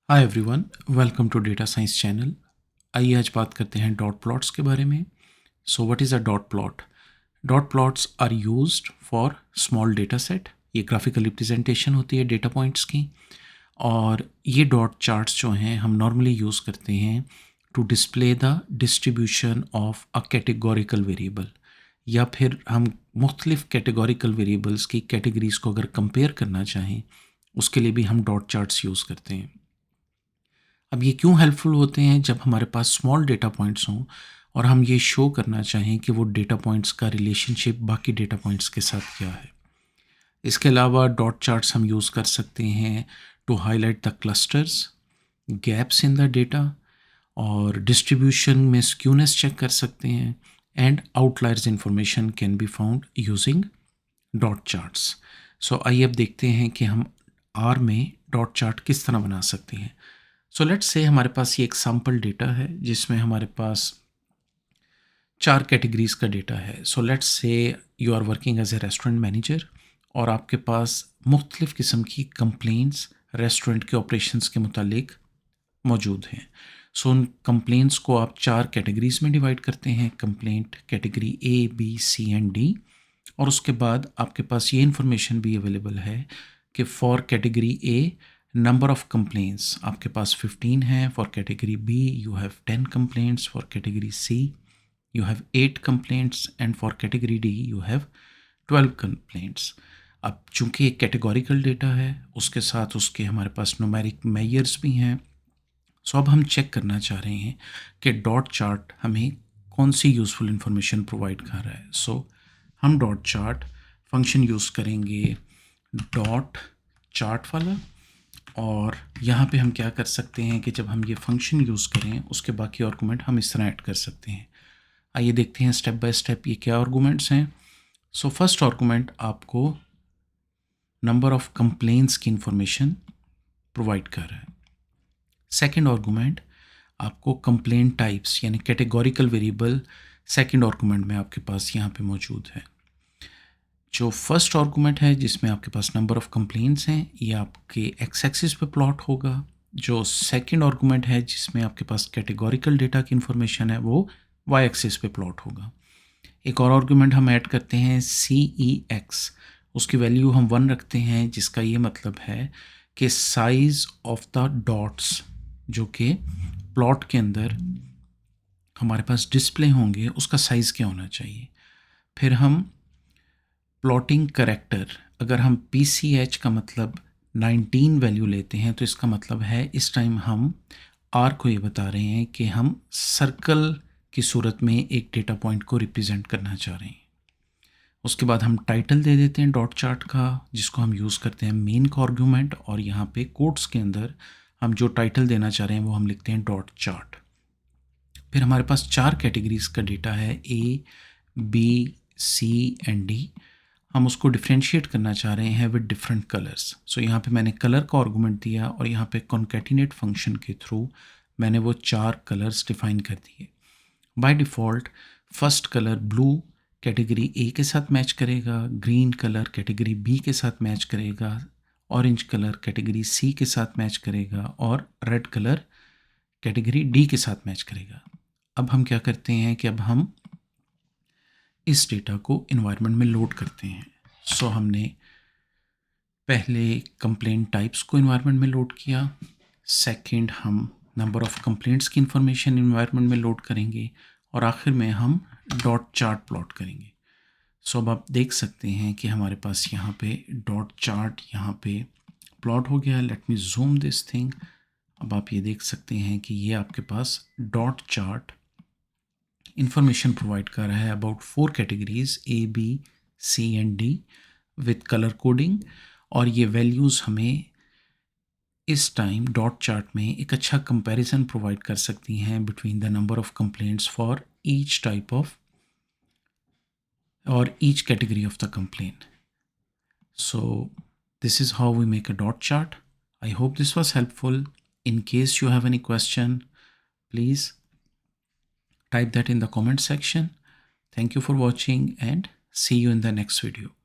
Hi everyone, welcome to data science channel. आइए आज बात करते हैं डॉट प्लॉट्स के बारे में। So what is a dot plot? Dot plots are used for small data set. ये ग्राफिकल रिप्रेजेंटेशन होती है डेटा पॉइंट्स की, और ये डॉट चार्ट्स जो हैं हम नॉर्मली यूज़ करते हैं to display the distribution of a categorical variable, या फिर हम मुख्तलिफ कैटेगोरिकल वेरिएबल्स की कैटेगरीज को अगर कंपेयर करना चाहें उसके लिए भी हम डॉट चार्ट्स यूज़ करते हैं। अब ये क्यों हेल्पफुल होते हैं? जब हमारे पास स्मॉल डेटा पॉइंट्स हों और हम ये शो करना चाहें कि वो डेटा पॉइंट्स का रिलेशनशिप बाकी डेटा पॉइंट्स के साथ क्या है। इसके अलावा डॉट चार्ट्स हम यूज़ कर सकते हैं to highlight the clusters, gaps in the data, और डिस्ट्रीब्यूशन में स्क्यूनेस चेक कर सकते हैं, and outliers information can be found using dot charts. So आइए अब देखते हैं कि हम आर में डॉट चार्ट किस तरह बना सकते हैं। सो लेट्स से हमारे पास ये एक सैम्पल डेटा है जिसमें हमारे पास 4 कैटेगरीज का डेटा है। So let's say you are working as a restaurant manager और आपके पास मुख्तलिफ़ किस्म की कंप्लेंट्स रेस्टोरेंट के ऑपरेशंस के मुतालिक मौजूद हैं। सो उन कंप्लेंट्स को आप 4 कैटेगरीज में डिवाइड करते हैं, complaint category A, B, C and D. और उसके बाद आपके पास ये इन्फॉर्मेशन भी अवेलेबल है कि for category A number of complaints आपके पास 15 है, for category B you have 10 complaints, for category C you have 8 complaints, and for category D you have 12 complaints. अब चूंकि एक कैटेगोरिकल डेटा है उसके साथ उसके हमारे पास न्यूमेरिक मेजर्स भी हैं। सो अब हम चेक करना चाह रहे हैं कि डॉट चार्ट हमें कौन सी यूज़फुल इंफॉर्मेशन प्रोवाइड कर रहा है। सो हम डॉट चार्ट फंक्शन यूज़ करेंगे डॉट चार्ट वाला, और यहाँ पे हम क्या कर सकते हैं कि जब हम ये फंक्शन यूज़ करें उसके बाकी आर्गूमेंट हम इस तरह ऐड कर सकते हैं। आइए देखते हैं स्टेप बाय स्टेप ये क्या आर्गूमेंट्स हैं। सो फर्स्ट आर्गूमेंट आपको नंबर ऑफ़ कंप्लेंट्स की इंफॉर्मेशन प्रोवाइड कर रहा है। सेकेंड आर्गूमेंट आपको कंप्लेंट टाइप्स यानी कैटेगोरिकल वेरिएबल सेकेंड आर्गूमेंट में आपके पास यहाँ पे मौजूद है। जो फर्स्ट आर्गूमेंट है जिसमें आपके पास नंबर ऑफ़ कंप्लेंट्स हैं ये आपके एक्स एक्सिस पे प्लॉट होगा। जो सेकंड आर्गूमेंट है जिसमें आपके पास कैटेगोरिकल डेटा की इंफॉर्मेशन है वो वाई एक्सिस पे प्लॉट होगा। एक और आर्गूमेंट हम ऐड करते हैं सी ई एक्स, उसकी वैल्यू हम 1 रखते हैं, जिसका ये मतलब है कि साइज़ ऑफ द डॉट्स जो कि प्लॉट के अंदर हमारे पास डिस्प्ले होंगे उसका साइज़ क्या होना चाहिए। फिर हम प्लॉटिंग करेक्टर, अगर हम पी सी एच का मतलब 19 वैल्यू लेते हैं तो इसका मतलब है इस टाइम हम आर को ये बता रहे हैं कि हम सर्कल की सूरत में एक डेटा पॉइंट को रिप्रेजेंट करना चाह रहे हैं। उसके बाद हम टाइटल दे देते हैं डॉट चार्ट का, जिसको हम यूज़ करते हैं मेन का आर्गूमेंट, और यहाँ पे कोट्स के अंदर हम जो टाइटल देना चाह रहे हैं वो हम लिखते हैं डॉट चार्ट। फिर हमारे पास 4 कैटेगरीज का डेटा है ए, बी, सी एंड डी। हम उसको डिफ्रेंशिएट करना चाह रहे हैं विद डिफरेंट कलर्स। सो यहाँ पे मैंने कलर का आर्गूमेंट दिया और यहाँ पे कॉन्कैटिनेट फंक्शन के थ्रू मैंने वो 4 कलर्स डिफाइन कर दिए। By default first colour blue category A के साथ मैच करेगा, ग्रीन कलर कैटेगरी बी के साथ मैच करेगा, ऑरेंज कलर कैटेगरी सी के साथ मैच करेगा, और रेड कलर कैटेगरी डी के साथ मैच करेगा। अब हम क्या करते हैं कि अब हम इस डेटा को इन्वायरमेंट में लोड करते हैं। सो हमने पहले कंप्लेंट टाइप्स को इन्वायरमेंट में लोड किया, सेकंड हम नंबर ऑफ़ कंप्लेंट्स की इंफॉर्मेशन इन्वायरमेंट में लोड करेंगे, और आखिर में हम डॉट चार्ट प्लॉट करेंगे। सो अब आप देख सकते हैं कि हमारे पास यहाँ पे डॉट चार्ट यहाँ पे प्लॉट हो गया। Let me zoom this thing. अब आप ये देख सकते हैं कि ये आपके पास डॉट चार्ट इंफॉर्मेशन प्रोवाइड कर रहा है about 4 categories A, B, C and D with colour coding, और ये वैल्यूज़ हमें इस टाइम डॉट चार्ट में एक अच्छा कंपैरिजन प्रोवाइड कर सकती हैं between the number of complaints for each type of और each category of the complaint. So this is how we make a dot chart. I hope this was helpful. In case you have any question, please type that in the comment section. Thank you for watching and see you in the next video.